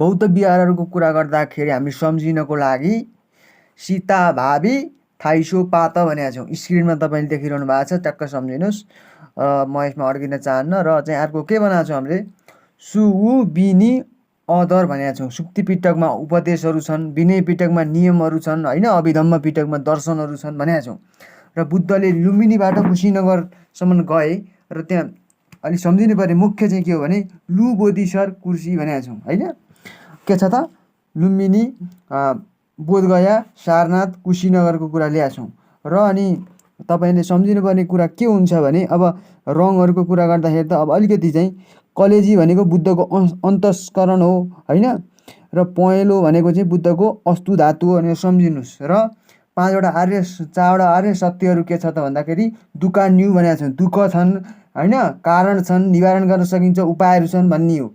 बौद्ध विहारहरूको कुरा गर्दाखेरि हामी सम्झिनको लागि सीता भावी थाइसो पात भनेका छौँ। स्क्रिनमा तपाईँले देखिरहनु भएको छ, ट्याक्क सम्झिनुहोस्। म यसमा अड्किन चाहन्न। र चाहिँ अर्को के बनाएको छौँ हामीले, सुउबिनी अदर भनेका छौँ। सुक्ति पिटकमा उपदेशहरू छन्, विनय पिटकमा नियमहरू छन् होइन, अभिधम्म पिटकमा दर्शनहरू छन् भनेका छौँ। र बुद्धले लुम्बिनीबाट कुशीनगरसम्म गए र त्यहाँ अलिक सम्झिनु पर्ने मुख्य चाहिँ के हो भने लुबोधिसर कुर्सी भनेका छौँ होइन। के छ त, लुम्बिनी, बोधगया, सारनाथ, कुशीनगरको कुरा ल्याएको छौँ। र अनि तपाईँले सम्झिनुपर्ने कुरा के हुन्छ भने अब रङहरूको कुरा गर्दाखेरि त अब अलिकति चाहिँ कलेजी भनेको बुद्धको अन्तस्करण हो होइन, र पहेँलो भनेको चाहिँ बुद्धको अस्तु धातु हो भनेर सम्झिनुहोस्। र चारवटा आर्य सत्यहरू के छ त भन्दाखेरि दुःखा न्यु भनेका छन्, दुःख छन् होइन, कारण छन्, निवारण गर्न सकिन्छ, उपायहरू छन् भन्ने हो।